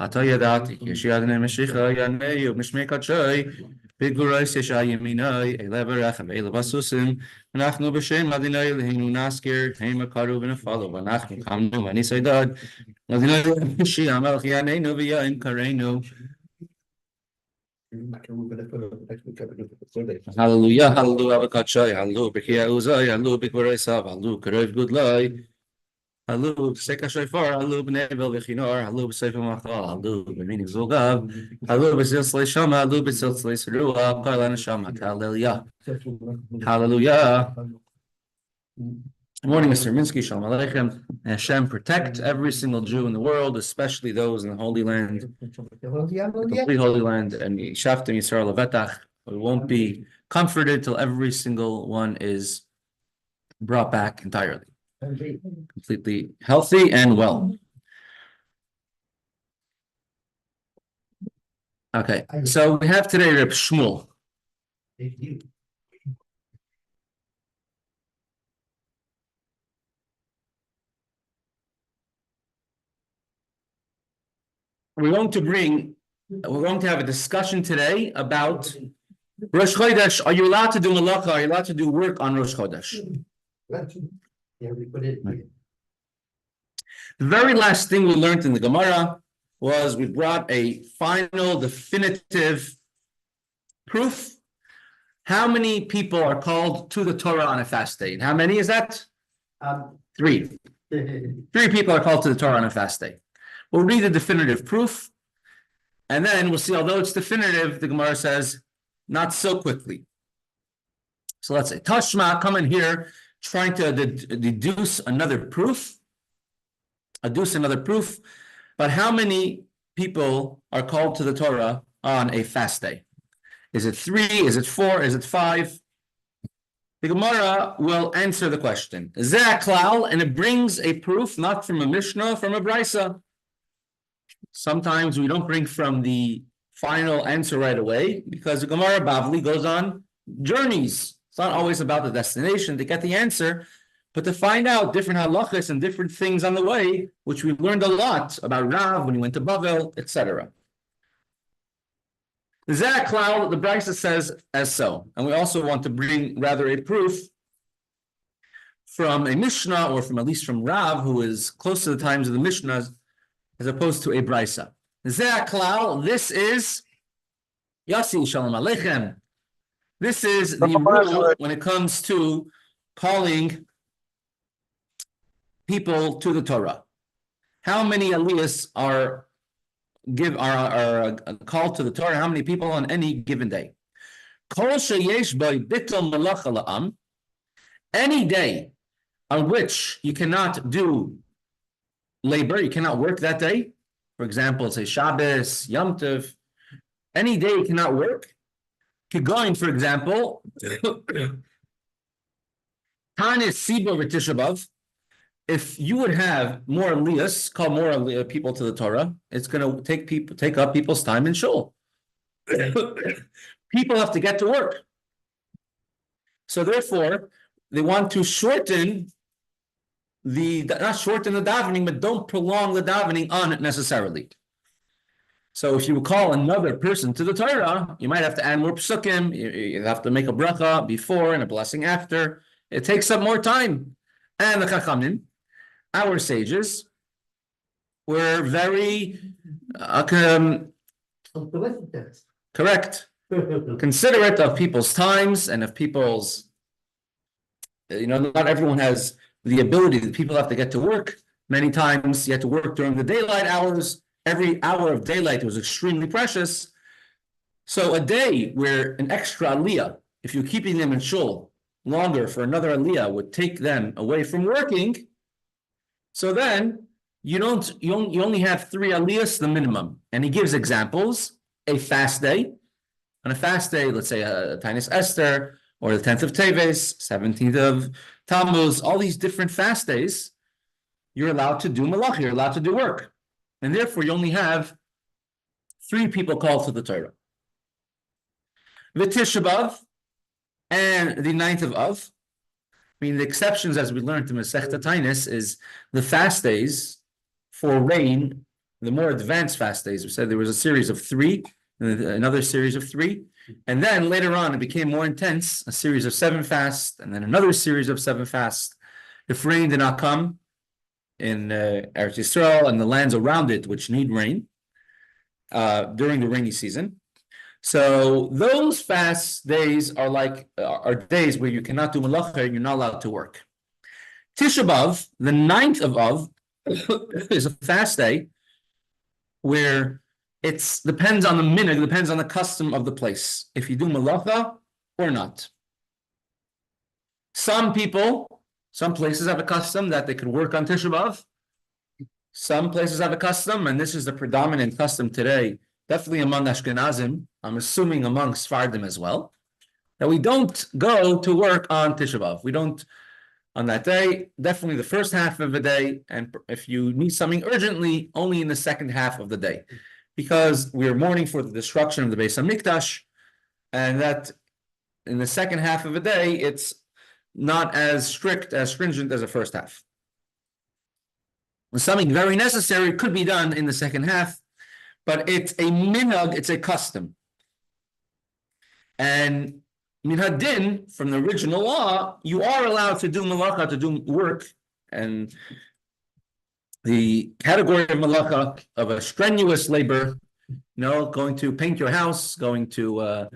אתה ידעתי, יש ידני משיחה ינאי ובמשמי קדשי, בגבורייס יש הימינאי, אלה ברחם ואלה בסוסים, אנחנו בשם אדיני אלוהינו נזכיר, המה קראו ונפלו, ואנחנו קמנו וניסי דד, אדיני משיח המלך יעננו ויען קראנו. Hallelujah, hallelujah, b'katshai, hallelujah, b'kiyah uzai, hallelujah, b'kvaraysav, hallelujah, karev gudlai, hallelujah, b'seka shofar, hallelujah, b'nevel v'chinor, hallelujah, b'sefer machal, hallelujah, b'minig zulgav, hallelujah, b'silslei shama, hallelujah, b'silslei seruah, karlan shama, hallelujah, hallelujah. Good morning, Mr. Minsky, shalom aleichem. Hashem protect every single Jew in the world, especially those in the Holy Land, the complete Holy Land, and Yishaftem Yisrael Levetach. We won't be comforted till every single one is brought back entirely, completely healthy and well. Okay, so we have today Reb Shmuel. We're going to have a discussion today about Rosh Chodesh. Are you allowed to do malacha? Are you allowed to do work on Rosh Chodesh? Yeah, we put it. Right. The very last thing we learned in the Gemara was we brought a final, definitive proof. How many people are called to the Torah on a fast day? And how many is that? 3. 3 people are called to the Torah on a fast day. We'll read the definitive proof, and then we'll see, although it's definitive, the Gemara says, not so quickly. So let's say, Tashma, come in here, trying to deduce another proof, but how many people are called to the Torah on a fast day? Is it 3? Is it 4? Is it 5? The Gemara will answer the question. Zeh klal, and it brings a proof, not from a Mishnah, from a Brisa. Sometimes we don't bring from the final answer right away because the Gemara Bavli goes on journeys. It's not always about the destination to get the answer, but to find out different halachas and different things on the way, which we've learned a lot about Rav when he went to Bavel, etc. The Zeh Klal, the Brisa says as so, and we also want to bring rather a proof from a Mishnah or from at least from Rav, who is close to the times of the Mishnahs, as opposed to a Brisa. Zeh Klal, this is Yasi Shalom Aleichem. This is the rule when it comes to calling people to the Torah. How many aliyahs are called to the Torah? How many people on any given day? Kol sheyesh bo bittul malacha la'am. Any day on which you cannot do labor, you cannot work that day. For example, say Shabbos, Yom Tov. Any day you cannot work. Kigoin, for example, Tanis Siba V'Tisha B'Av. If you would have more aliyahs, call more aliyah people to the Torah, it's going to take up people's time in shul. People have to get to work. So therefore, they want to shorten not shorten the davening, but don't prolong the davening unnecessarily. So if you call another person to the Torah, you might have to add more psukim, you have to make a bracha before and a blessing after. It takes up more time. And the Chachamim, our sages, were very correct, considerate of people's times and of people's, not everyone has the ability that people have to get to work. Many times you have to work during the daylight hours. Every hour of daylight was extremely precious. So a day where an extra aliyah, if you're keeping them in shul longer for another aliyah, would take them away from working. So then you only have 3 aliyahs, the minimum. And he gives examples. A fast day. On a fast day, let's say Tanis Esther, or the 10th of Teves, 17th of Tammuz, all these different fast days, you're allowed to do malach, you're allowed to do work. And therefore, you only have 3 people called to the Torah. The Tisha B'Av and the 9th of Av. I mean, the exceptions, as we learned in Mesechta Tainis, is the fast days for rain the more advanced fast days. We said there was a series of 3, and another series of 3. And then later on, it became more intense, a series of 7 fasts, and then another series of 7 fasts. If rain did not come in Eretz Yisrael and the lands around it, which need rain during the rainy season. So those fast days are days where you cannot do malacha and you're not allowed to work. Tisha B'Av, the 9th of Av, is a fast day where it depends on the minhag, depends on the custom of the place, if you do malacha or not. Some places have a custom that they could work on Tisha B'Av. Some places have a custom, and this is the predominant custom today, definitely among Ashkenazim, I'm assuming among Sephardim as well, that we don't go to work on Tisha B'Av. We don't, on that day, definitely the first half of the day, and if you need something urgently, only in the second half of the day, because we are mourning for the destruction of the Beis HaMikdash, and that in the second half of the day, it's not as stringent as the first half. Something very necessary could be done in the second half, but it's a minhag, it's a custom. And minhag din, from the original law, you are allowed to do malacha, to do work, and the category of malacha of a strenuous labor, going to paint your house, going to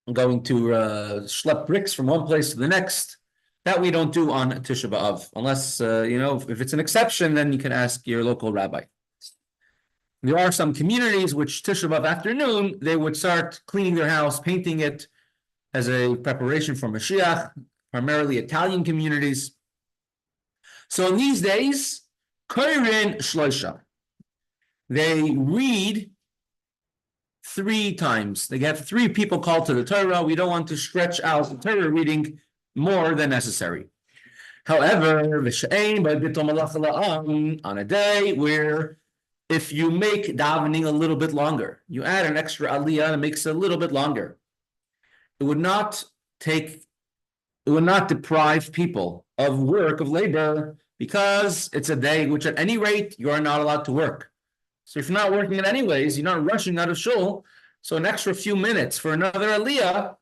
schlep bricks from one place to the next, that we don't do on Tisha B'Av, unless, if it's an exception, then you can ask your local rabbi. There are some communities which Tisha B'Av afternoon, they would start cleaning their house, painting it as a preparation for Mashiach, primarily Italian communities. So in these days, Koren Shloisha, they read 3 times. They have 3 people called to the Torah. We don't want to stretch out the Torah reading more than necessary. However, on a day where if you make davening a little bit longer, you add an extra aliyah and it makes it a little bit longer, it would not deprive people of work, of labor, because it's a day which at any rate you are not allowed to work. So if you're not working it anyways, you're not rushing out of shul, so an extra few minutes for another aliyah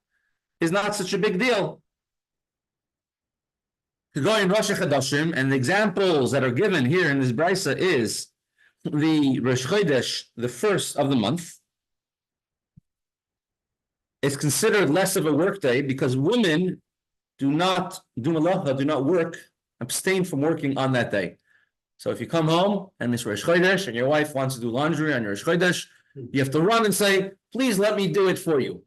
is not such a big deal. To go in Rosh Chodeshim, and the examples that are given here in this brisa is the Rosh Chodesh, the first of the month. It's considered less of a work day because women do not do malacha, do not work, abstain from working on that day. So if you come home and it's Rosh Chodesh and your wife wants to do laundry on your Rosh Chodesh, you have to run and say, please let me do it for you.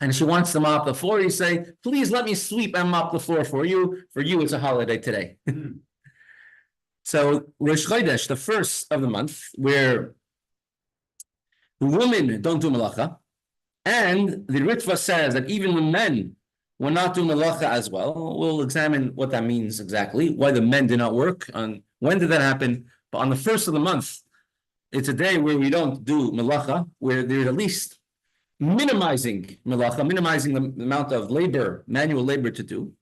And if she wants to mop the floor, you say, please let me sweep and mop the floor for you. For you, it's a holiday today. So Rosh Chodesh, the first of the month, where the women don't do malacha, and the Ritva says that even the men will not do malacha as well. We'll examine what that means exactly, why the men did not work, and when did that happen. But on the first of the month, it's a day where we don't do malacha, where there's at least minimizing malacha, minimizing the amount of labor, manual labor to do.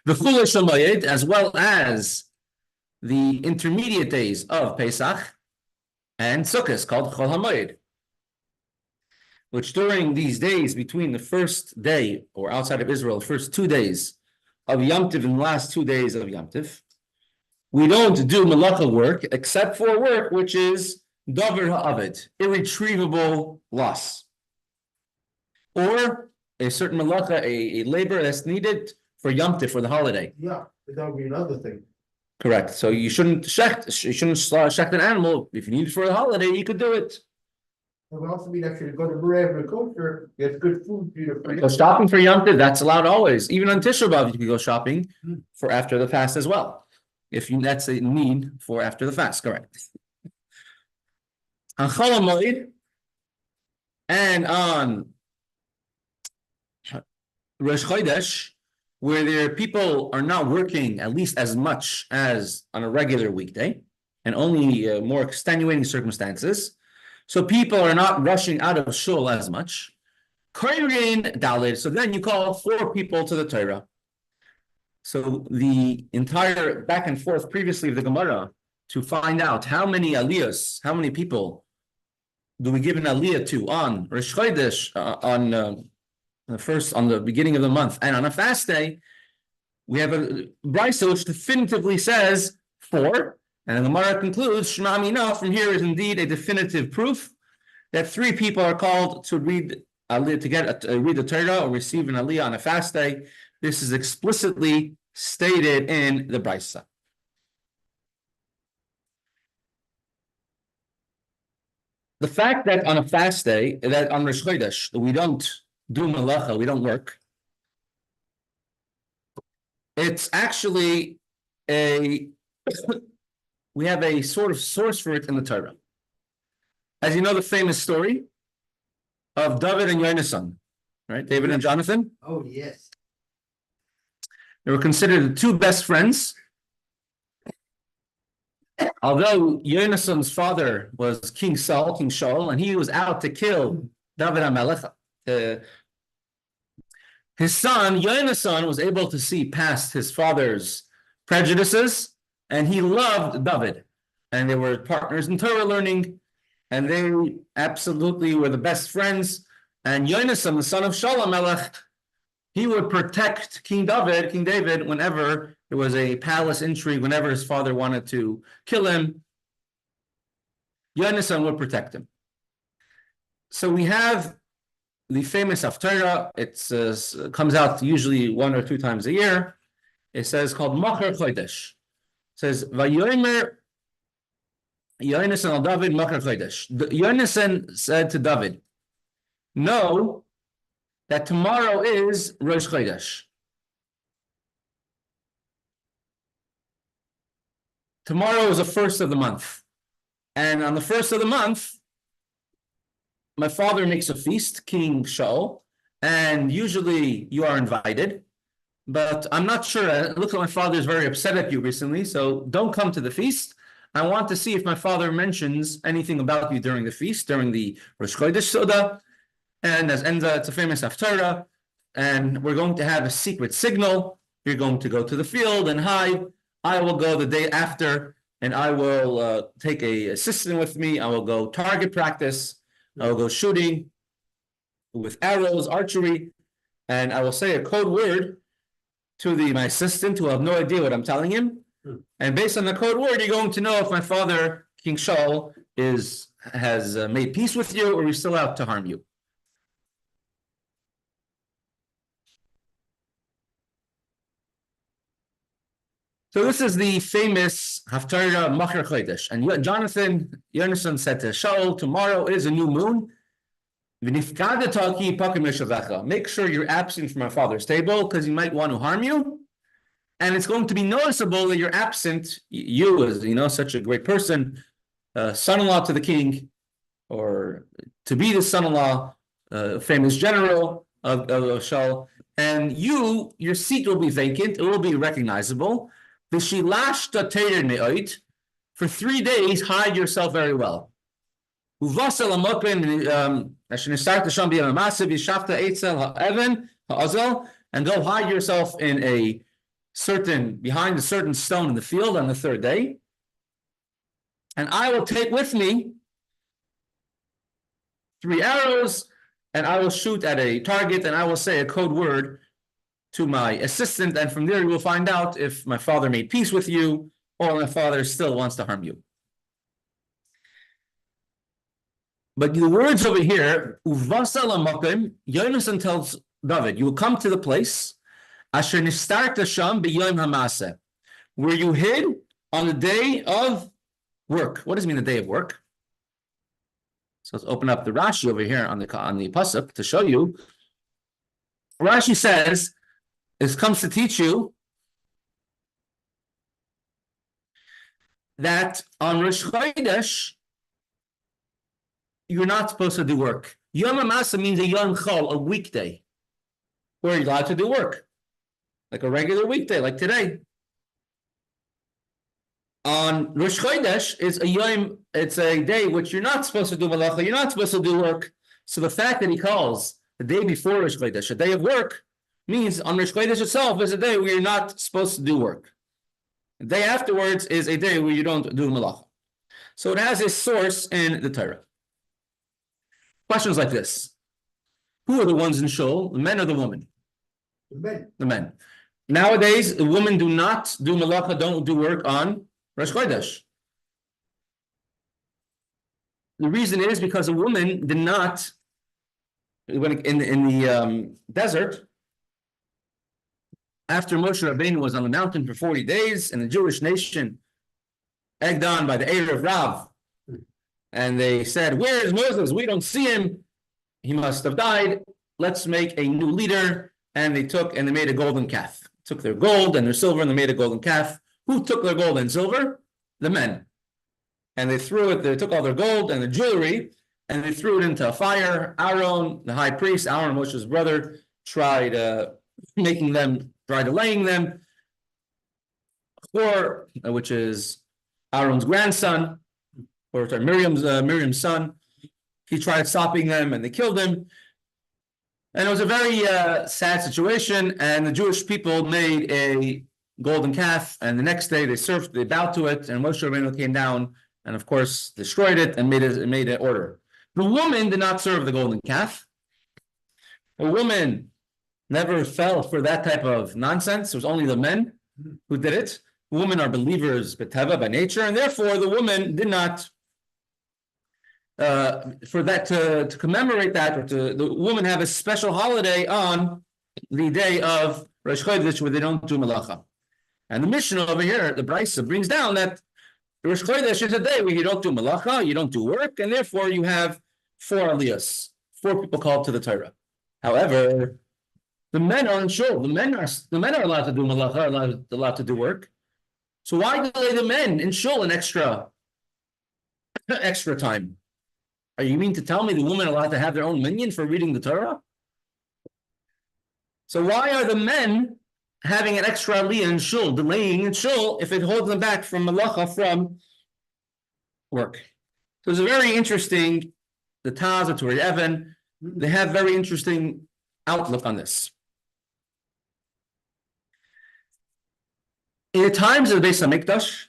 The Kollel Shamayed, as well as the intermediate days of Pesach and Sukkot, called Chol HaMoed, which during these days between the first day, or outside of Israel, the first 2 days of Yom Tov and the last 2 days of Yom Tov, we don't do malacha work except for work which is davar ha'aved, irretrievable loss, or a certain malacha, a labor that's needed for Yom Tov, for the holiday. Yeah, that would be another thing. Correct. So you shouldn't shecht an animal. If you need it for a holiday, you could do it. It would also mean that you go to Berev and kosher, get good food for you. Go shopping for Yom Tov, that's allowed always. Even on Tisha B'Av, you can go shopping for after the fast as well. That's a need for after the fast, correct. On Chol HaMoed and on Rosh Chodesh, where their people are not working at least as much as on a regular weekday, and only more extenuating circumstances, so people are not rushing out of shul as much. Koren Daled, so then you call 4 people to the Torah. So the entire back and forth previously of the Gemara to find out how many aliyahs, how many people do we give an aliyah to on Rosh Chodesh, on the beginning of the month, and on a fast day, we have a brisa which definitively says 4, and the Gemara concludes, Shema Mina, from here is indeed a definitive proof that 3 people are called to read aliyah, read the Torah or receive an aliyah on a fast day. This is explicitly stated in the brisa. The fact that on a fast day, that on Rosh Chodesh, we don't do malacha, we don't work, it's actually we have a sort of source for it in the Torah. As you know, the famous story of David and Yonasan, right? David and Jonathan. Oh, yes. They were considered the 2 best friends. Although Yonasan's father was King Shaul, and he was out to kill David HaMelech, his son, Yonasan, was able to see past his father's prejudices, and he loved David. And they were partners in Torah learning, and they absolutely were the best friends. And Yonasan, the son of Shaul HaMelech, he would protect King David, whenever there was a palace intrigue, whenever his father wanted to kill him, Yonasan would protect him. So we have the famous Haftarah. It comes out usually 1 or 2 times a year. It says called Machar Chodesh. It says Vayomer Yonasan al David Machar Chodesh. Yonasan said to David, know that tomorrow is Rosh Chodesh. Tomorrow is the 1st of the month. And on the 1st of the month, my father makes a feast, King Shaul, and usually you are invited, but I'm not sure. It looks like my father is very upset at you recently, so don't come to the feast. I want to see if my father mentions anything about you during the feast, during the Rosh Chodesh Soda, and as Enza, it's a famous Haftarah, and we're going to have a secret signal. You're going to go to the field and hide. I will go the day after, and I will take an assistant with me. I will go target practice. I will go shooting with arrows, archery, and I will say a code word to my assistant, who will have no idea what I'm telling him. And based on the code word, you're going to know if my father, King Shaul, has made peace with you, or he's still out to harm you. So this is the famous Haftarah Machar Chodesh. And Yonasan said to Shaul, tomorrow is a new moon. Make sure you're absent from my father's table, because he might want to harm you. And it's going to be noticeable that you're absent. You, as such a great person, son-in-law to the king, or to be the son-in-law, famous general of Shaul. And your seat will be vacant. It will be recognizable. For 3 days, hide yourself very well. And go hide yourself behind a certain stone in the field on the 3rd day. And I will take with me 3 arrows, and I will shoot at a target, and I will say a code word to my assistant, and from there you will find out if my father made peace with you, or my father still wants to harm you. But the words over here, Yonasan tells David, you will come to the place where you hid on the day of work. What does it mean, the day of work? So let's open up the Rashi over here on the pasuk to show you. Rashi says, this comes to teach you that on Rosh Chodesh, you're not supposed to do work. Yom HaMasa means a Yom Chol, a weekday, where you're allowed to do work, like a regular weekday, like today. On Rosh Chodesh, it's a day which you're not supposed to do malacha, you're not supposed to do work. So the fact that he calls the day before Rosh Chodesh a day of work means on Rosh Chodesh itself is a day where you're not supposed to do work. The day afterwards is a day where you don't do malacha. So it has a source in the Torah. Questions like this. Who are the ones in shul, the men or the women? The men. The men. Nowadays, the women do not do malacha, don't do work on Rosh Chodesh. The reason is because a woman did not, when in the desert, after Moshe Rabbeinu was on the mountain for 40 days, and the Jewish nation, egged on by the Erev Rav, and they said, "Where is Moses? We don't see him. He must have died. Let's make a new leader." And they made a golden calf. Took their gold and their silver, and they made a golden calf. Who took their gold and silver? The men. And they took all their gold and the jewelry, and they threw it into a fire. Aaron, the high priest, Aaron, Moshe's brother, tried laying them. Hor, which is Aaron's grandson, or sorry, Miriam's son, he tried stopping them, and they killed him. And it was a very sad situation. And the Jewish people made a golden calf, and the next day they bowed to it, and Moshe Rabbeinu came down and, of course, destroyed it and made an order. The woman did not serve the golden calf. A woman never fell for that type of nonsense. It was only the men who did it. Women are believers b'teva, by nature, and therefore the woman did not, for that to commemorate that, or the women have a special holiday on the day of Rosh Chodesh where they don't do malacha. And the Mishnah over here, the Brisa, brings down that Rosh Chodesh is a day where you don't do malacha, you don't do work, and therefore you have 4 aliyahs, 4 people called to the Torah. However, the men are in shul. The men are allowed to do malacha, allowed to do work. So why delay the men in shul an extra time? Are you mean to tell me the women are allowed to have their own minyan for reading the Torah? So why are the men having an extra aliyah in shul, delaying in shul, if it holds them back from malacha, from work? So it's a very interesting, the Taz, the Torah Evan, they have very interesting outlook on this. In the times of the Beis HaMikdash,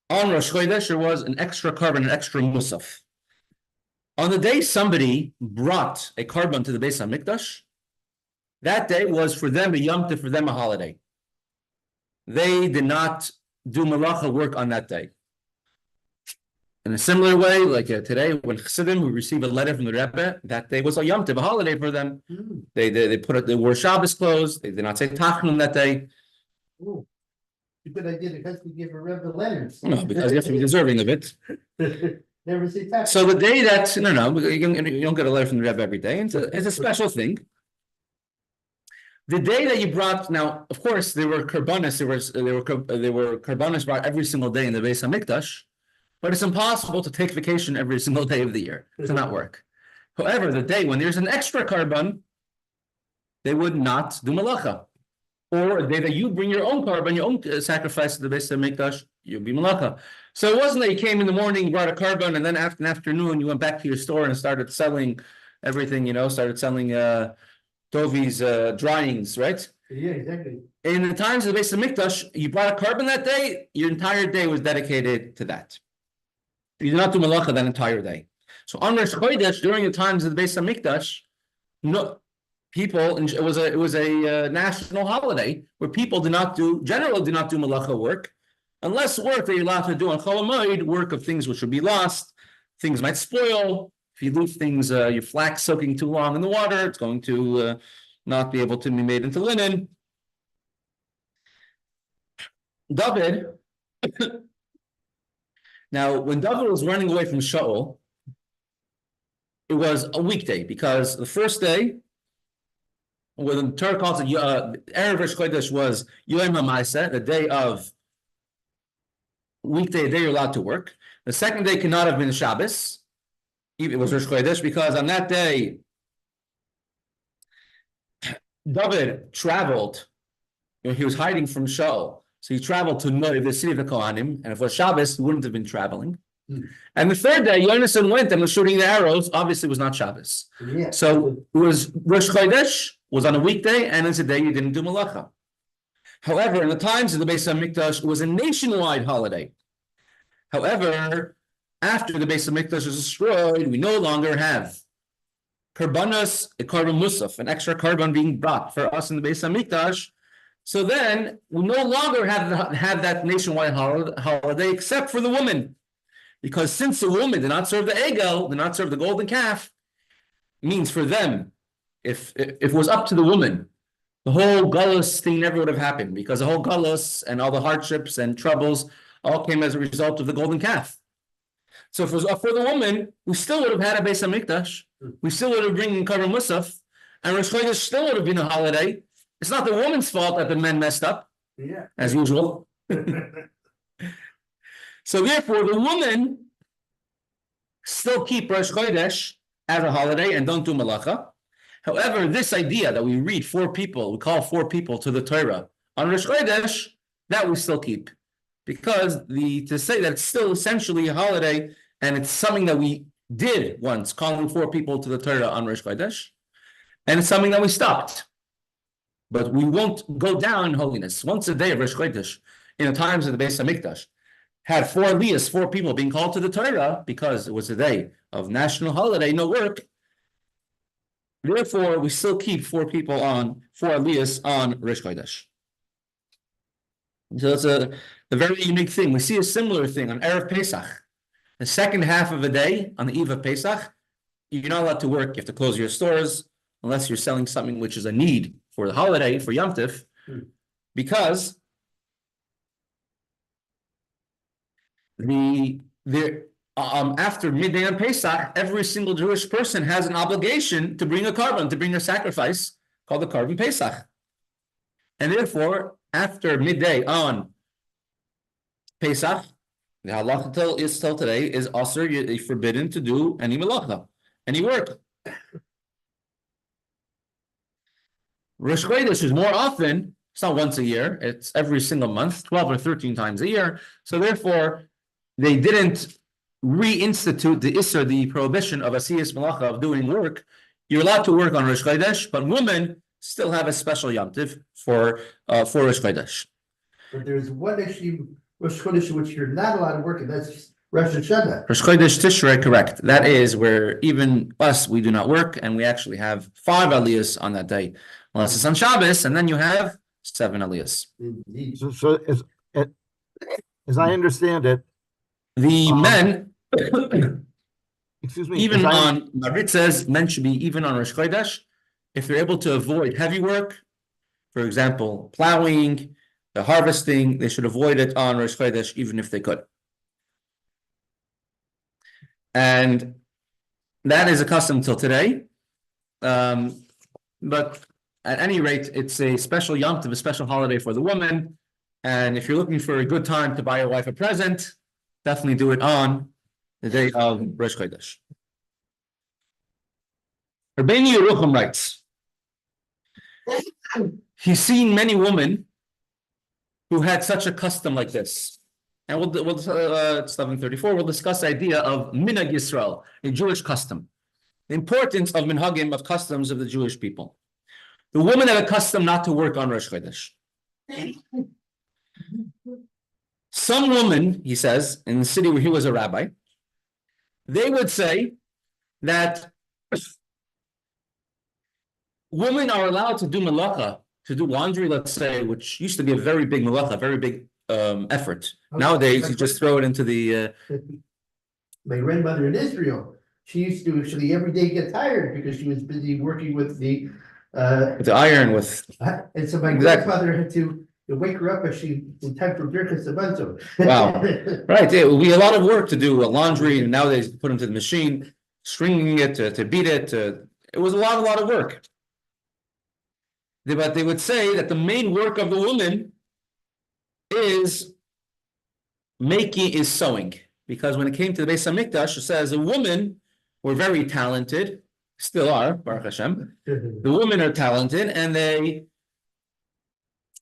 on Rosh Chodesh, there was an extra carbon, an extra musaf. On the day somebody brought a carbon to the Beis HaMikdash, that day was for them a Yom Tov, for them a holiday. They did not do malacha work on that day. In a similar way, like today, when Chassidim would receive a letter from the Rebbe, that day was a Yom Tov, a holiday for them. They wore Shabbos clothes. They did not say Tachnun that day. Oh, good idea, because we give a Rebbe letters. No, because you have to be deserving of it. Never say that. So the day that you don't get a letter from the Rebbe every day. It's a special thing. The day that you brought, now of course there were karbanis. There were karbanis brought every single day in the Beis HaMikdash, but it's impossible to take vacation every single day of the year. It does not work. However, the day when there's an extra carbon, they would not do malacha. Or a day that you bring your own carbon, your own sacrifice to the Beis HaMikdash, you'll be malacha. So it wasn't that you came in the morning, brought a carbon, and then after an afternoon you went back to your store and started selling everything, started selling Dovi's dryings, right? Yeah, exactly. In the times of the Beis HaMikdash, you brought a carbon that day, your entire day was dedicated to that. You did not do malacha that entire day. So on Rosh Chodesh, during the times of the Beis HaMikdash, it was a national holiday where people generally did not do malacha work, unless work that you're allowed to do on Chol Hamoed, work of things which would be lost, things might spoil. If you leave things, your flax soaking too long in the water, it's going to not be able to be made into linen. David, now when David was running away from Shaul, it was a weekday, because the first day, when the Torah calls it Erev Rosh Chodesh, was Yom HaMaaseh, the day of weekday, a day you're allowed to work. The second day cannot have been Shabbos. It was Rosh Chodesh, because on that day, David traveled. He was hiding from Shaul, so he traveled to Noiv, the city of the Kohanim, and if it was Shabbos, he wouldn't have been traveling. And the third day, Yonasan went and was shooting the arrows. Obviously, it was not Shabbos. Yeah. So it was Rosh Chodesh was on a weekday, and it's a day you didn't do malacha. However, in the times of the Beis Hamikdash, it was a nationwide holiday. However, after the Beis Hamikdash is destroyed, we no longer have Karbanos, a Karban Musaf, an extra Karban being brought for us in the Beis Hamikdash. So then we no longer have that nationwide holiday except for the woman. Because since the woman did not serve the Egel, did not serve the golden calf, means for them, if it was up to the woman, the whole Gullus thing never would have happened, because the whole Gullus and all the hardships and troubles all came as a result of the golden calf. So if it was up for the woman, we still would have had a Beis Hamikdash. We still would have bring in Karban Musaf, and Rosh Chodesh still would have been a holiday. It's not the woman's fault that the men messed up, as usual. So therefore, the woman still keep Rosh Chodesh as a holiday and don't do malacha. However, this idea that we read we call four people to the Torah on Rosh Chodesh, that we still keep. Because to say that it's still essentially a holiday and it's something that we did once, calling four people to the Torah on Rosh Chodesh, and it's something that we stopped. But we won't go down in holiness. Once a day of Rosh Chodesh, in the times of the Beis Hamikdash, had four people being called to the Torah because it was a day of national holiday, no work. Therefore, we still keep four aliyahs on Rosh Chodesh. So it's a very unique thing. We see a similar thing on Erev Pesach. The second half of a day, on the eve of Pesach, you're not allowed to work. You have to close your stores unless you're selling something which is a need for the holiday, for Yom Tif, because after midday on Pesach, every single Jewish person has an obligation to bring a korban, to bring a sacrifice called the Korban Pesach. And therefore, after midday on Pesach, the halacha is still today is also forbidden to do any malacha, any work. Rosh Chodesh is more often, it's not once a year, it's every single month, 12 or 13 times a year. So therefore, they didn't reinstitute the prohibition of asiyas malacha, of doing work. You're allowed to work on Rosh Chodesh, but women still have a special Yom Tiv for Rosh Chodesh. But there's one issue, Rosh Chodesh, which you're not allowed to work, and that's Rosh Hashanah. Rosh Chodesh Tishrei, correct. That is where even us, we do not work, and we actually have 5 aliyahs on that day. Unless it's on Shabbos, and then you have 7 aliyahs. So as I understand it, the men, excuse me, even on, Marit says, men should be even on Rosh Chodesh, if they're able to avoid heavy work, for example, plowing, the harvesting, they should avoid it on Rosh Chodesh, even if they could. And that is a custom till today. But at any rate, it's a special Yom Tov, a special holiday for the woman. And if you're looking for a good time to buy your wife a present, definitely do it on the day of Rosh Chodesh. Rabbeinu Yerucham writes, he's seen many women who had such a custom like this. And we'll it's 11:34, we'll discuss the idea of Minhag Yisrael, a Jewish custom. The importance of minhagim, of customs of the Jewish people. The woman had a custom not to work on Rosh Chodesh. Some woman, he says, in the city where he was a rabbi, they would say that women are allowed to do malacha, to do laundry, let's say, which used to be a very big malacha, very big effort. Nowadays, you just throw it into the... My grandmother in Israel, she used to actually every day get tired because she was busy working with the iron with... And so my grandfather had to wake her up as she in time for Birkas Sabanzo. Wow. Right. It would be a lot of work to do laundry, and nowadays put into the machine, stringing it, to beat it. It was a lot of work. But they would say that the main work of the woman is sewing. Because when it came to the Beis Hamikdash, it says the women were very talented, still are, Baruch Hashem. The women are talented, and they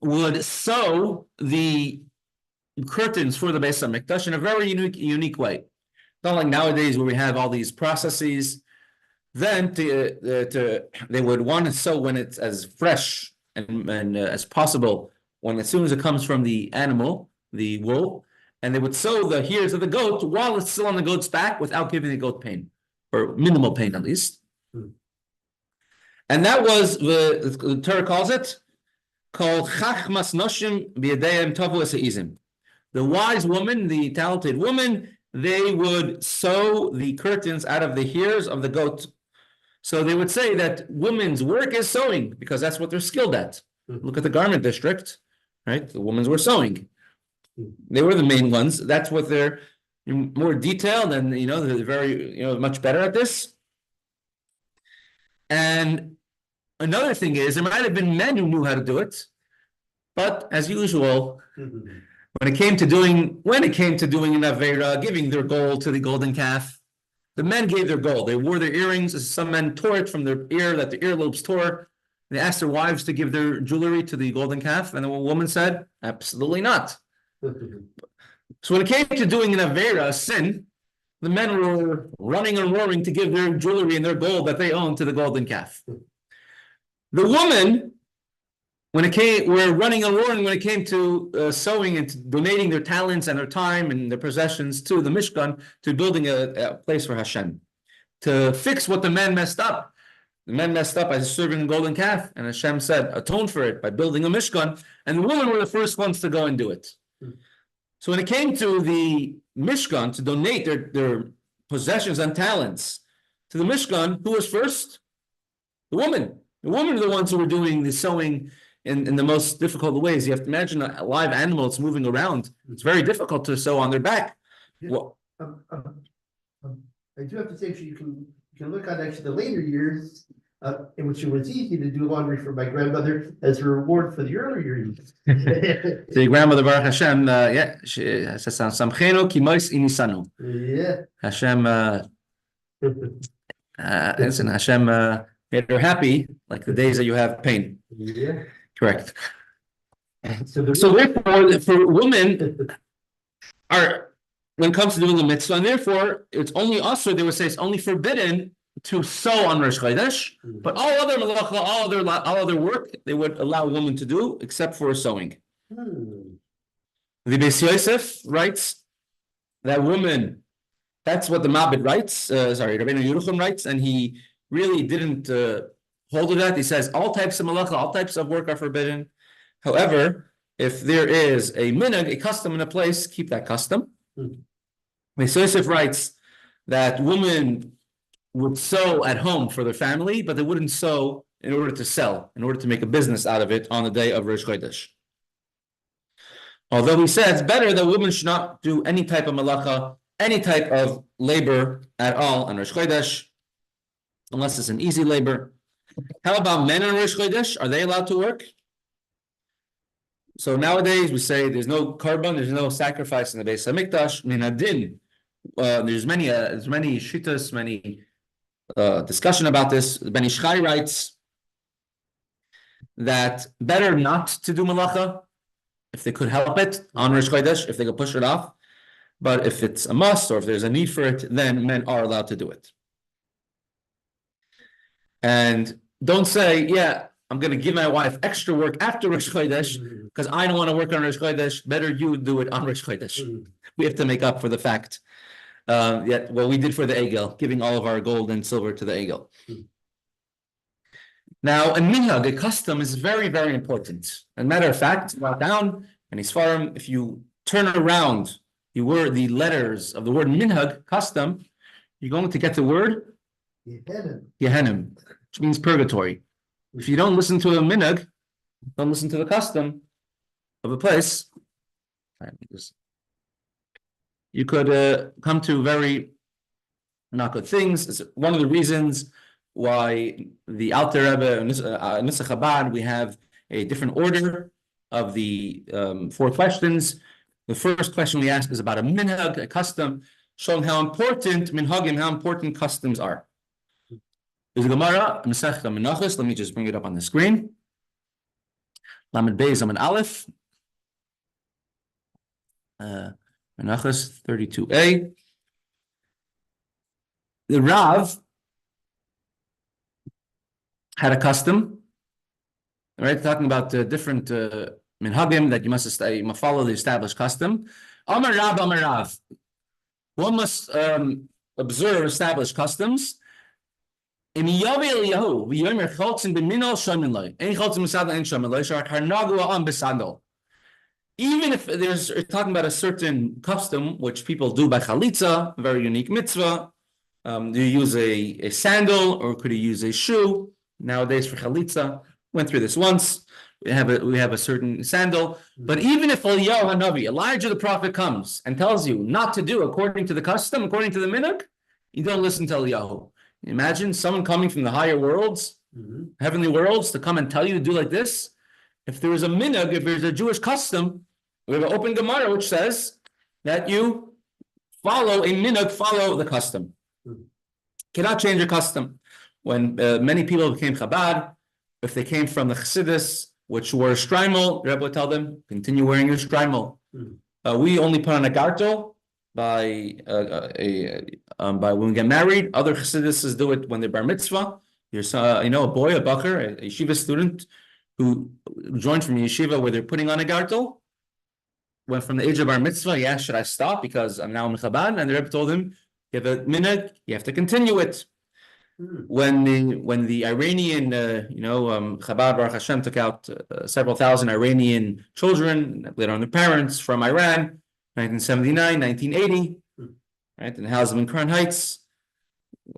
would sew the curtains for the Beis Hamikdash in a very unique way. Not like nowadays where we have all these processes. Then they would want to sew when it's as fresh and as possible as soon as it comes from the animal, the wool, and they would sew the hairs of the goat while it's still on the goat's back without giving the goat pain, or minimal pain at least. And that was the Torah calls it called Chachmas Noshim B'Yadeim Tovu Esa'izim. The wise woman, the talented woman, they would sew the curtains out of the hairs of the goat. So they would say that women's work is sewing because that's what they're skilled at. Look at the garment district, right? The women were sewing. They were the main ones. That's what they're more detailed and, they're very, much better at this. And another thing is, there might have been men who knew how to do it, but as usual, when it came to doing an Avera, giving their gold to the golden calf, the men gave their gold. They wore their earrings. Some men tore it from their ear, that the earlobes tore. They asked their wives to give their jewelry to the golden calf, and the woman said, absolutely not. So when it came to doing an Avera, a sin, the men were running and roaring to give their jewelry and their gold that they owned to the golden calf. The woman, were running and roaring when it came to sewing and to donating their talents and their time and their possessions to the Mishkan, to building a place for Hashem, to fix what the men messed up. The men messed up by serving a golden calf, and Hashem said, atone for it by building a Mishkan, and the women were the first ones to go and do it. So when it came to the Mishkan, to donate their possessions and talents to the Mishkan, who was first? The woman. The women are the ones who were doing the sewing in the most difficult ways. You have to imagine a live animal that's moving around. It's very difficult to sew on their back. Yeah. Well, I do have to say, you can look at actually the later years, in which it was easy to do laundry for my grandmother as a reward for the earlier years. the grandmother Baruch Hashem, she says, Samcheno ki mois inisanu. Yeah. Hashem, listen, Hashem made her happy, like the days that you have pain. Yeah. Correct. So therefore, for women, when it comes to doing the mitzvah, and therefore it's only also, they would say it's only forbidden to sew on Rosh Chodesh, but all other malacha, all other work, they would allow a woman to do except for sewing. The Beis Yosef writes that woman. That's what the Mabed writes. Rabbeinu Yerucham writes, and he really didn't hold to that. He says all types of malacha, all types of work are forbidden. However, if there is a minhag, a custom in a place, keep that custom. Beis Yosef writes that women would sew at home for their family, but they wouldn't sew in order to sell, in order to make a business out of it on the day of Rosh Chodesh. Although he says better that women should not do any type of malacha, any type of labor at all on Rosh Chodesh, unless it's an easy labor. How about men on Rosh Chodesh? Are they allowed to work? So nowadays we say there's no korban, there's no sacrifice in the Beis Hamikdash. Min hadin, there's many shittas, many discussion about this. Ben Ish Chai writes that better not to do malacha if they could help it on Rosh Chodesh, if they could push it off. But if it's a must or if there's a need for it, then men are allowed to do it. And don't say, yeah, I'm going to give my wife extra work after Rosh Chodesh because I don't want to work on Rosh Chodesh. Better you do it on Rosh Chodesh. We have to make up for the fact we did for the Egel, giving all of our gold and silver to the Egel. Now, a minhag, a custom, is very, very important. As a matter of fact, write down and Isfarim, if you turn around the letters of the word minhag, custom, you're going to get the word Yehenim, which means purgatory. If you don't listen to a minhag, don't listen to the custom of a place, you could come to very not good things. It's one of the reasons why the Alter Rebbe, Nusach Chabad, we have a different order of the 4 questions. The first question we ask is about a minhag, a custom, showing how important minhagim, how important customs are. There's a Gemara, Mesechta Menachos. Let me just bring it up on the screen. Lamed Beis Amud Aleph. Menachos 32a. The Rav had a custom, right? Talking about different minhagim, that you must follow the established custom. Amar Rav. One must observe established customs. Even if there's talking about a certain custom which people do by chalitza, a very unique mitzvah. Do you use a sandal or could you use a shoe? Nowadays for chalitza, went through this once. We have a certain sandal. But even if Elijah the prophet comes and tells you not to do according to the custom, according to the minhag, you don't listen to Eliyahu. Imagine someone coming from the higher worlds, heavenly worlds, to come and tell you to do like this. If there is a minhag, if there's a Jewish custom, we have an open Gemara which says that you follow a minhag, follow the custom. Cannot change your custom. When many people became Chabad, if they came from the Chassidus, which wore shtreimel, the Rebbe would tell them, continue wearing your shtreimel. We only put on a gartel by when we get married. Other Chassidus do it when they're bar mitzvah. There's a boy, a bacher, a yeshiva student who joined from yeshiva where they're putting on a gartel. Went from the age of bar mitzvah, he asked, should I stop because I'm now in Chabad? And the Rebbe told him, you have a minhag, you have to continue it. When the Iranian, Chabad Baruch Hashem took out several thousand Iranian children, later on their parents from Iran, 1979, 1980, right, in the house in Crown Heights.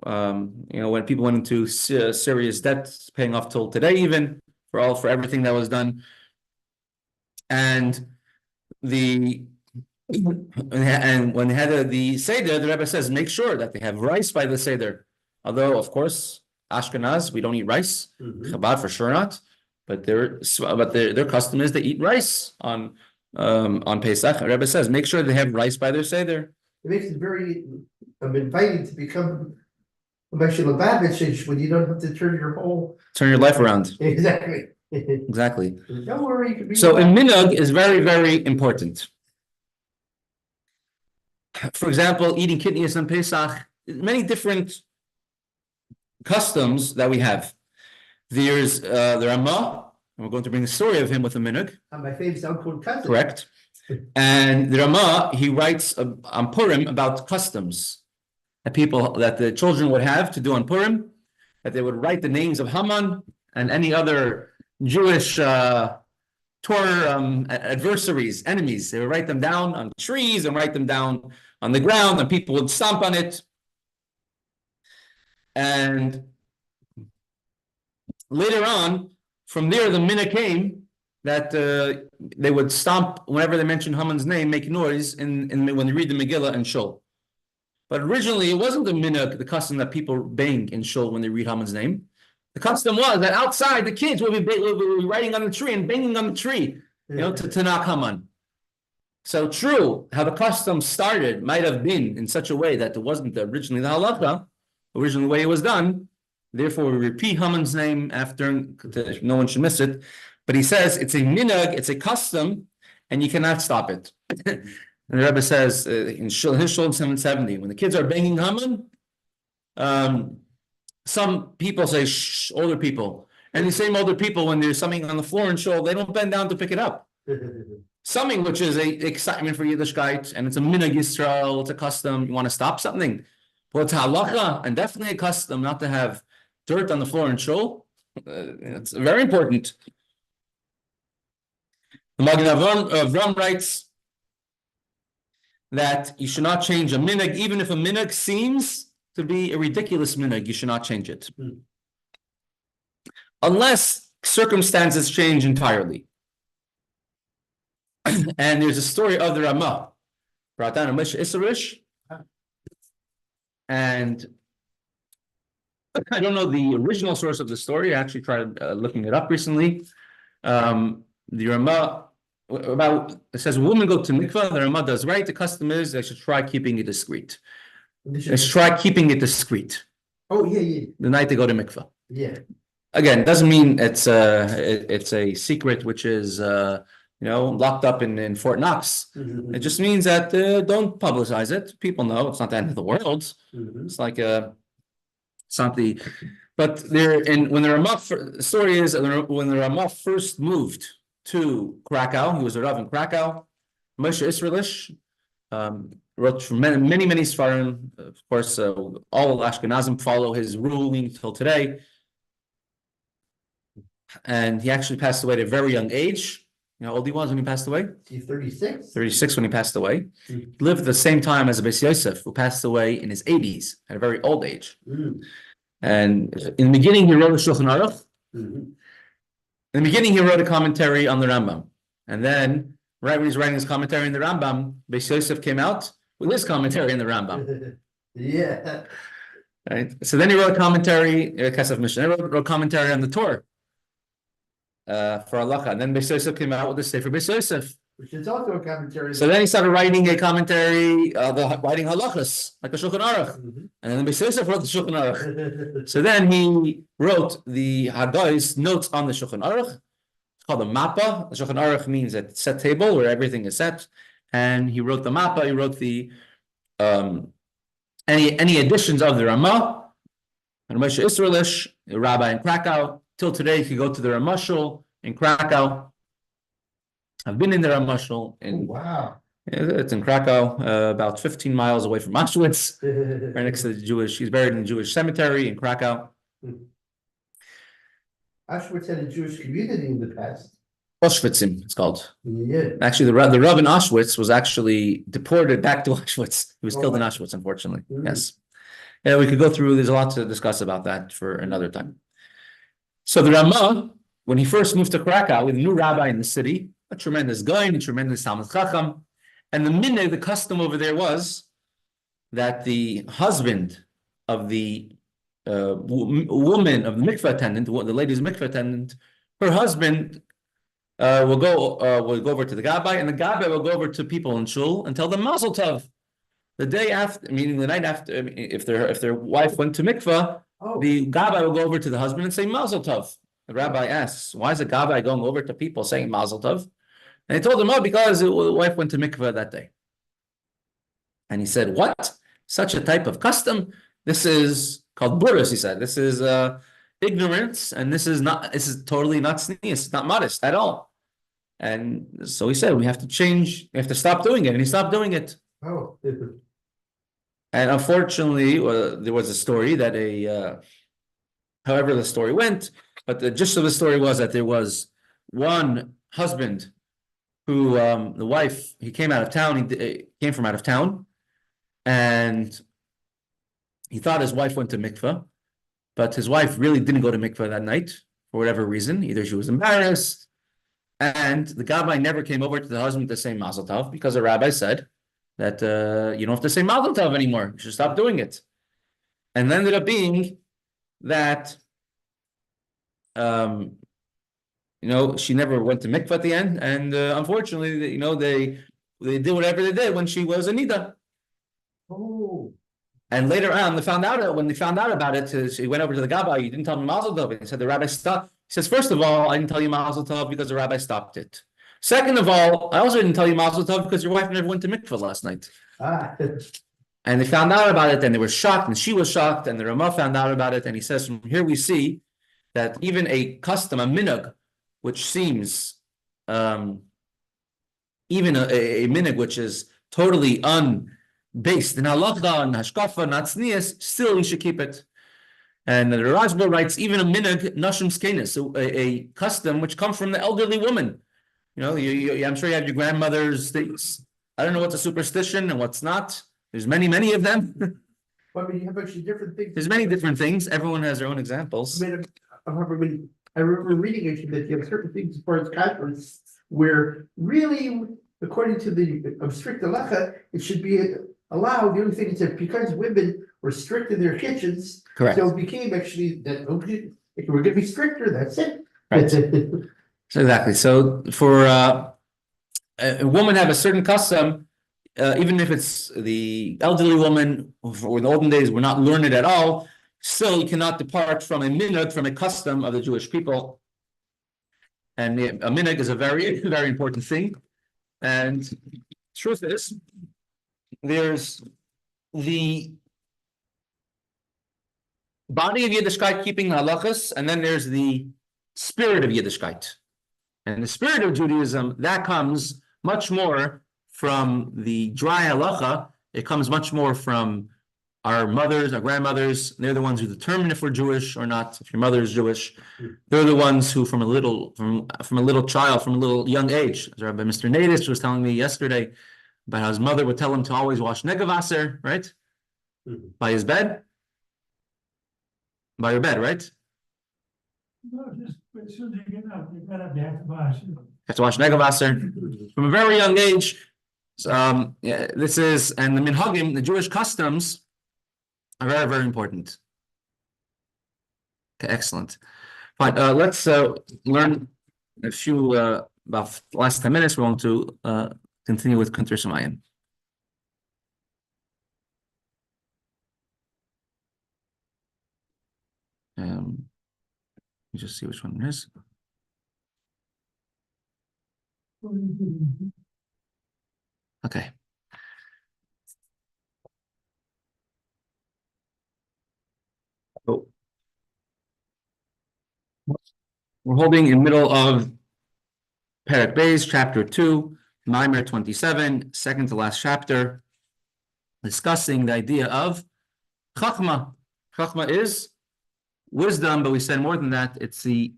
When people went into serious debt, paying off till today, even for everything that was done, and when they had the Seder, the Rebbe says, make sure that they have rice by the Seder. Although, of course, Ashkenaz, we don't eat rice. Chabad for sure not. But their custom is to eat rice on Pesach. The Rebbe says, make sure they have rice by their Seder. It makes it very inviting to become a Lubavitch when you don't have to turn your life around. Exactly. Exactly. Don't worry, you can be so a minhag is very, very important. For example, eating kidneys on Pesach, many different customs that we have. There's the Ramah, and we're going to bring the story of him with a minhag. My famous uncle and cousin. Correct. And the Ramah, he writes on Purim about customs that the children would have to do on Purim, that they would write the names of Haman and any other Jewish Torah adversaries, enemies. They would write them down on trees and write them down on the ground, and people would stomp on it. And later on, from there, the minhag came that they would stomp whenever they mentioned Haman's name, make noise when they read the Megillah in Shul. But originally, it wasn't the minhag, the custom that people bang in Shul when they read Haman's name. The custom was that outside the kids would be writing on the tree and banging on the tree, to knock Haman. So true, how the custom started might have been in such a way that it wasn't originally the halacha, originally the way it was done. Therefore, we repeat Haman's name after, no one should miss it. But he says it's a minhag, it's a custom, and you cannot stop it. And the Rebbe says in his Shul 770, when the kids are banging Haman, some people say, shh, older people. And the same older people, when there's something on the floor in Shul, they don't bend down to pick it up. Something which is a excitement for Yiddishkeit, and it's a minhag Yisrael, it's a custom, you want to stop something. Well, it's halacha, and definitely a custom not to have dirt on the floor in Shul. It's very important. The Magen Avram writes that you should not change a minhag, even if a minhag seems to be a ridiculous minhag, you should not change it. Unless circumstances change entirely. And there's a story of the Ramah, brought down in Mishnah Isarish. And I don't know the original source of the story. I actually tried looking it up recently. The Ramah, it says when women go to mikvah, the Ramah does right. The custom is they should try keeping it discreet. They should try keeping it discreet. Oh, yeah. The night they go to mikvah. Yeah. Again, doesn't mean it's a secret which is locked up in Fort Knox. It just means that don't publicize it. People know it's not the end of the world. It's like something. But when the Ramah story is when the Ramah first moved to Krakow. He was a Rav in Krakow. Moshe Israelish wrote from many Sfarim. Of course, all Ashkenazim follow his ruling till today. And he actually passed away at a very young age. You know how old he was when he passed away? He's 36. 36 when he passed away. He lived at the same time as Beis Yosef, who passed away in his 80s at a very old age. And in the beginning, he wrote a Shulchan Aruch. In the beginning, he wrote a commentary on the Rambam. And then, right when he's writing his commentary in the Rambam, Beis Yosef came out with his commentary in the Rambam. Yeah. Right? So then he wrote a commentary, Kesef Mishnah, wrote commentary on the Torah for halacha. And then Beis Yosef came out with the Sefer Beis Yosef. Which is also a commentary. So then he started writing a commentary, writing halachas, like a Shulchan Aruch. And then Beis Yosef wrote the Shulchan Aruch. So then he wrote the Hagais notes on the Shulchan Aruch. It's called the Mappa. The Shulchan Aruch means a set table where everything is set. And he wrote the Mappa. He wrote the any additions of the Ramah. And Moshe Israelish, a rabbi in Krakow. Till today, you can go to the Ramashul in Krakow. I've been in the Ramashul. Wow. It's in Krakow, about 15 miles away from Auschwitz, right next to the Jewish. He's buried in the Jewish cemetery in Krakow. Auschwitz had a Jewish community in the past. Auschwitzim, it's called. Yeah. Actually, the Rav in Auschwitz was actually deported back to Auschwitz. He was killed in Auschwitz, unfortunately. Yes. Yeah, we could go through. There's a lot to discuss about that for another time. So the Ramah, when he first moved to Krakow with a new rabbi in the city, a tremendous guy, a tremendous Talmid Chacham, and the minhag, the custom over there was that the husband of the woman of the mikveh attendant, the lady's mikveh attendant, her husband will go over to the gabbai, and the gabbai will go over to people in shul and tell them Mazel Tov. The day after, meaning the night after, if their wife went to mikveh, the gabbai will go over to the husband and say Mazel Tov. The rabbi asks, why is a gabbai going over to people saying Mazel Tov? And he told him, because the wife went to mikveh that day. And he said, what? Such a type of custom? This is called burus, he said. This is ignorance, and this is totally not sneeze, it's not modest at all. And so he said, we have to change, we have to stop doing it. And he stopped doing it. And unfortunately, there was a story that however the story went, but the gist of the story was that there was one husband who, the wife, he came out of town, he came from out of town, and he thought his wife went to mikveh, but his wife really didn't go to mikveh that night for whatever reason. Either she was embarrassed, and the gabbai never came over to the husband to say Mazel Tov because the rabbi said that you don't have to say Mazel Tov anymore. You should stop doing it. And it ended up being that she never went to mikveh at the end, and unfortunately, they did whatever they did when she was a nida. And later on, when they found out about it, she went over to the gabbai. You didn't tell me Mazel Tov. And he said the rabbi stopped. He says, first of all, I didn't tell you Mazel Tov because the rabbi stopped it. Second of all, I also didn't tell you Mazel Tov because your wife never went to mikveh last night. And they found out about it, and they were shocked, and she was shocked, and the Ramah found out about it, and he says, from here we see that even a custom, a minhag, which seems even a minhag which is totally unbased in halacha and hashkafa, not tznius, still you should keep it. And the Rashba writes, even a minhag nashim skenis, a custom which comes from the elderly woman. I'm sure you have your grandmother's things. I don't know what's a superstition and what's not. There's many of them. But you have actually different things. There's many different things. Everyone has their own examples. I remember reading actually that you have certain things as far as conference where really, according to the strict halacha, it should be allowed. The only thing is that because women were strict in their kitchens, Correct. So it became actually that if we're going to be stricter, that's it. Right. So exactly. So for a woman have a certain custom, even if it's the elderly woman, or in the olden days were not learned at all, still you cannot depart from a minhag, from a custom of the Jewish people. And a minhag is a very, very important thing. And truth is, there's the body of Yiddishkeit keeping the halachas, and then there's the spirit of Yiddishkeit. And the spirit of Judaism, that comes much more from the dry halacha. It comes much more from our mothers, our grandmothers. They're the ones who determine if we're Jewish or not. If your mother is Jewish, they're the ones who, from a little child, from a little young age, as Rabbi Mr. Nadis was telling me yesterday, about how his mother would tell him to always wash negavaser, right? By his bed, by your bed, right? No, just as soon as you get up, you have to wash it. Have to wash negavaser from a very young age. Yeah, this is, and the minhagim, the Jewish customs, are very, very important. Okay, excellent. Fine. Let's learn a few about the last 10 minutes. We're going to continue with Kuntres Umayyon. Let me just see which one it is. Okay. Oh. We're holding in middle of Perek Beis, chapter 2, Maamar 27, second to last chapter, discussing the idea of Chachma. Chachma is wisdom, but we said more than that, it's the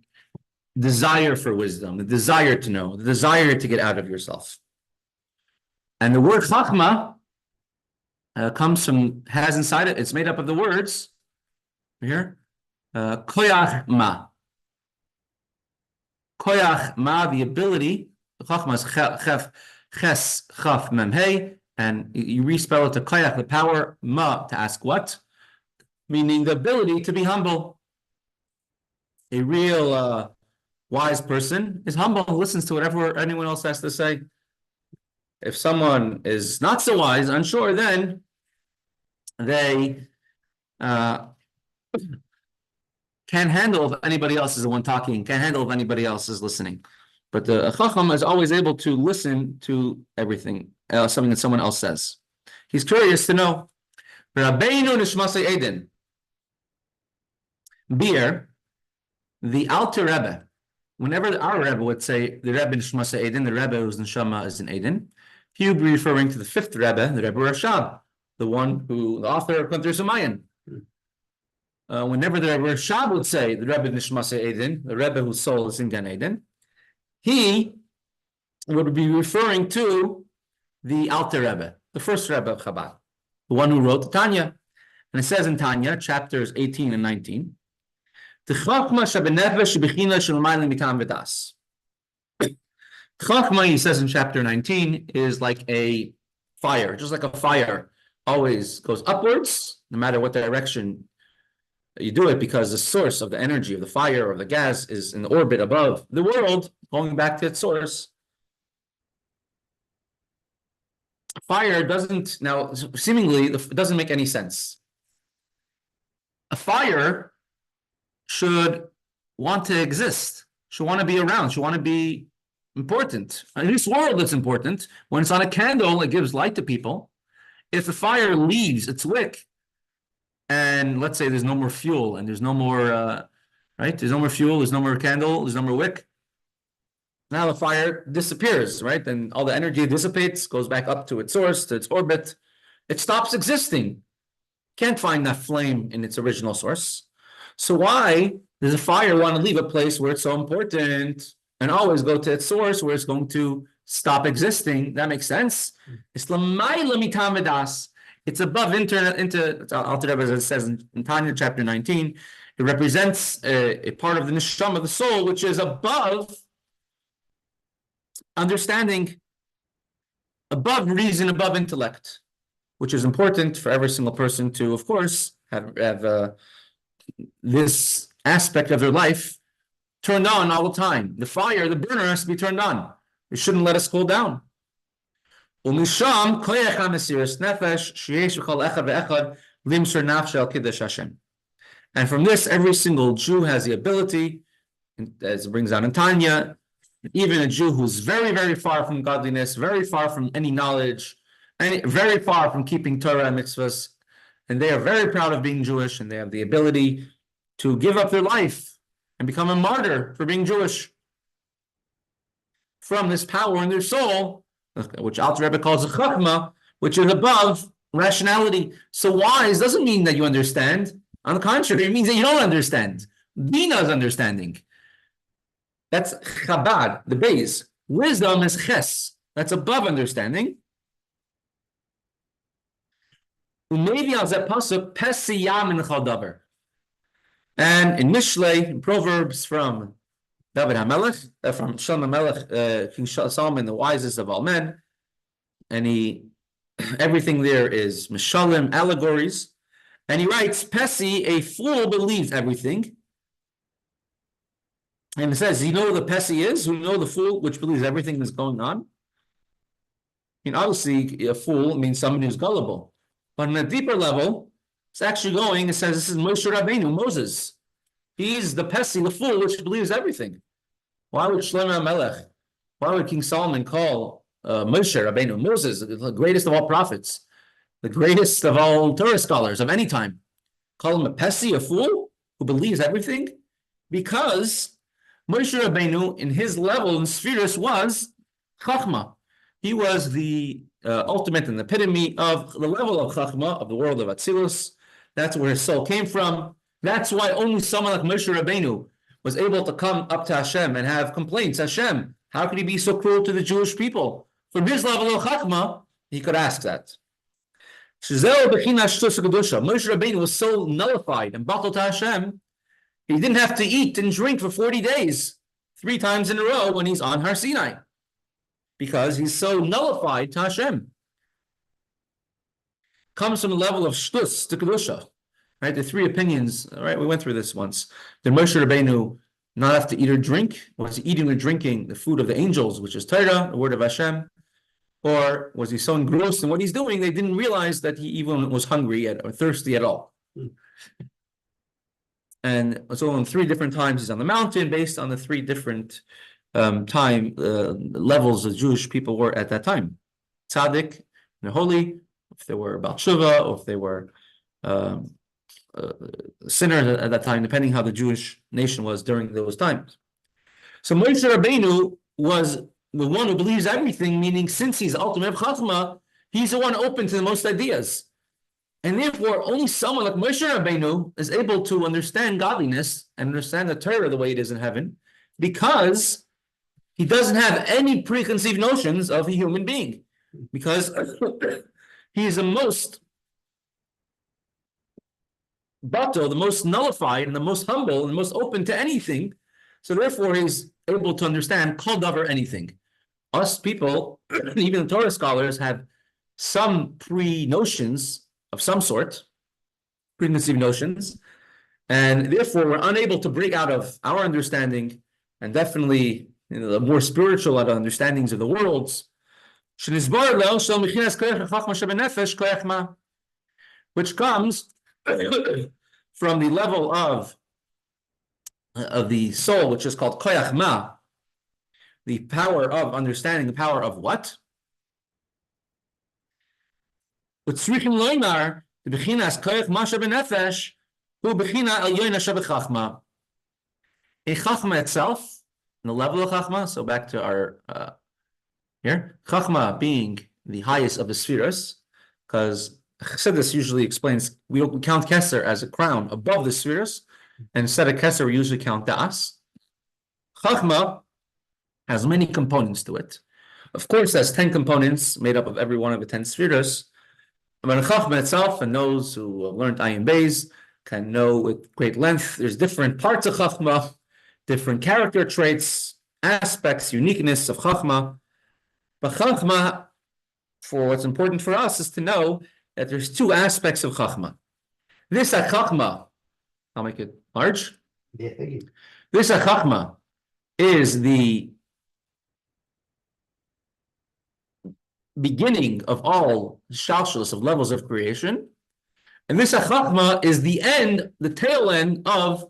desire for wisdom, the desire to know, the desire to get out of yourself. And the word Chachma has inside it, it's made up of the words, here, Koyach Ma. Koyach Ma, the ability, Chachma is Ches, Chaf, Mem, Hey, and you respell it to Koyach, the power, Ma, to ask what? Meaning the ability to be humble. A real wise person is humble, listens to whatever anyone else has to say. If someone is not so wise, unsure, then they can't handle if anybody else is the one talking, can't handle if anybody else is listening. But the Chacham is always able to listen to everything, something that someone else says. He's curious to know. Rabbeinu Nishmasei Eden. Beer, the Alter Rebbe, whenever our Rebbe would say the Rebbe Nishmasei Eden, the Rebbe whose Neshama is in Eden, he would be referring to the fifth Rebbe, the Rebbe Rashab, the author of Kuntres Umayyon. Whenever the Rebbe Rashab would say the Rebbe Nishmasei Eden, the Rebbe whose soul is in Gan Eden, he would be referring to the Alter Rebbe, the first Rebbe of Chabad, the one who wrote the Tanya. And it says in Tanya, chapters 18 and 19, Chachma, he says in chapter 19, is like a fire, just like a fire always goes upwards, no matter what direction you do it, because the source of the energy of the fire or the gas is in the orbit above the world, going back to its source. Fire doesn't, now seemingly, it doesn't make any sense. A fire should want to exist, should want to be around, should want to be important. In this world, it's important. When it's on a candle, it gives light to people. If the fire leaves its wick, and let's say there's no more fuel, and there's no more, right? There's no more fuel, there's no more candle, there's no more wick. Now the fire disappears, right? And all the energy dissipates, goes back up to its source, to its orbit. It stops existing. Can't find that flame in its original source. So why does a fire want to leave a place where it's so important and always go to its source where it's going to stop existing? That makes sense. It's l'mayla mitam v'das. It's above Alter Rebbe, as it says in Tanya chapter 19. It represents a part of the neshama of the soul, which is above understanding, above reason, above intellect, which is important for every single person to, of course, have this aspect of their life turned on all the time. The fire, the burner has to be turned on. It shouldn't let us cool down. And from this, every single Jew has the ability, as it brings out in Tanya, even a Jew who's very, very far from godliness, very far from any knowledge, and very far from keeping Torah and mitzvahs, and they are very proud of being Jewish, and they have the ability to give up their life and become a martyr for being Jewish. from this power in their soul, which Alter Rebbe calls a chachma, which is above rationality. So wise doesn't mean that you understand. On the contrary, it means that you don't understand. Bina is understanding. That's chabad, the base. Wisdom is ches. That's above understanding. Maybe al zeh pasuk pesi yamin chal davar. And in Mishlei, in Proverbs from David HaMelech, from Shalom HaMelech, King Solomon, the wisest of all men, and everything there is mishalim, allegories, and he writes, Pesi, a fool believes everything. And it says, you know what the Pesi is? You know the fool which believes everything that's going on? Obviously, a fool means somebody who's gullible. But on a deeper level, it's actually going, it says, this is Moshe Rabbeinu, Moses. He's the Pesi, the fool, which believes everything. Why would Shlomo HaMelech, why would King Solomon call Moshe Rabbeinu, Moses, the greatest of all prophets, the greatest of all Torah scholars of any time, call him a Pesi, a fool, who believes everything? Because Moshe Rabbeinu, in his level in Sfiros, was Chachma. He was the ultimate and epitome of the level of Chachma, of the world of Atzilus. That's where his soul came from. That's why only someone like Moshe Rabbeinu was able to come up to Hashem and have complaints. Hashem, how could he be so cruel to the Jewish people? From his level of Chachma, he could ask that. Moshe Rabbeinu was so nullified and battled to Hashem, he didn't have to eat and drink for 40 days, 3 times in a row when he's on Har Sinai, because he's so nullified to Hashem. Comes from the level of shtus to kedusha, right? The 3 opinions, right? We went through this once. Did Moshe Rabbeinu not have to eat or drink? Was he eating or drinking the food of the angels, which is Torah, the word of Hashem? Or was he so engrossed in what he's doing, they didn't realize that he even was hungry or thirsty at all? And so on 3 different times he's on the mountain, based on the 3 different time levels the Jewish people were at that time. Tzaddik, they're holy, if they were Baal Tshuva, or if they were sinners at that time, depending how the Jewish nation was during those times. So Moshe Rabbeinu was the one who believes everything, meaning since he's ultimate Chachma, he's the one open to the most ideas. And therefore, only someone like Moshe Rabbeinu is able to understand godliness and understand the Torah the way it is in heaven, because he doesn't have any preconceived notions of a human being, because he is the most bato, the most nullified, and the most humble, and the most open to anything. So therefore, he's able to understand kol davar, anything. Us people, even the Torah scholars, have some pre-notions of some sort, preconceived notions, and therefore we're unable to break out of our understanding, and definitely the more spiritual understandings of the worlds, which comes from the level of the soul, which is called koyach ma, the power of understanding, the power of what? But tzrichim loymar, the bechinas koyach ma shebenefesh, hu bechina el yoyna shebechachma. A chachma itself, in the level of chachma, so back to our here, chachma being the highest of the spheres, because Chassidus usually explains we count keser as a crown above the spheres, and instead of keser we usually count das. Chachma has many components to it. Of course, there's 10 components made up of every one of the 10 spheres. But Chachma itself, and those who have learned Ayin Beis can know with great length, there's different parts of Chachma, different character traits, aspects, uniqueness of Chachma. But Chachma, for what's important for us, is to know that there's 2 aspects of Chachma. This Chachma, I'll make it large. Yeah, thank you. This Chachma is the beginning of all shalshalos of levels of creation, and this Chachma is the end, the tail end of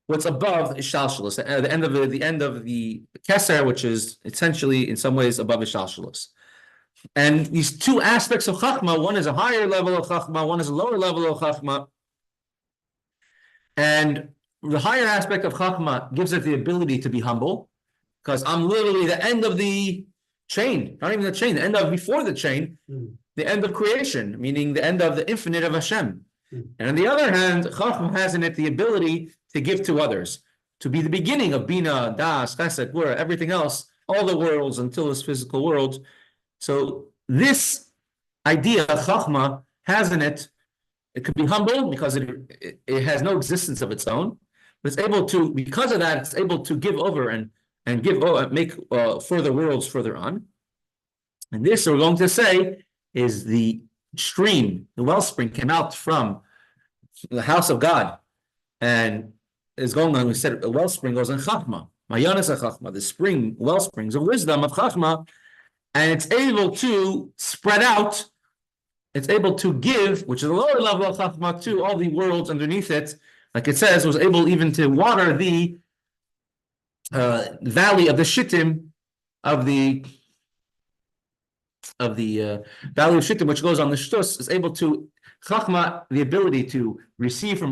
what's above shalshalos, the end of the keser, which is essentially in some ways above shalshalos. And these 2 aspects of Chachma, one is a higher level of Chachma, one is a lower level of Chachma. And the higher aspect of Chachma gives it the ability to be humble, because I'm literally the end of the chain, not even the chain, the end of before the chain, the end of creation, meaning the end of the infinite of Hashem. And on the other hand, Chachma has in it the ability to give to others, to be the beginning of Bina, Das, Chesed, Gvura, everything else, all the worlds until this physical world. So this idea, Chachma, has in it, it could be humble because it has no existence of its own, but it's able to, because of that, it's able to give over and make further worlds further on. And this, we're going to say, is the stream, the wellspring came out from the house of God and is going on. We said a wellspring goes in Chachma, Mayanas Chachma, the spring, wellsprings of wisdom of Chachma, and it's able to spread out, it's able to give, which is a lower level of Chachma, to all the worlds underneath it. Like it says, was able even to water the valley of the Shittim of the valley of Shittim, which goes on the Shtus, is able to Chachma, the ability to receive from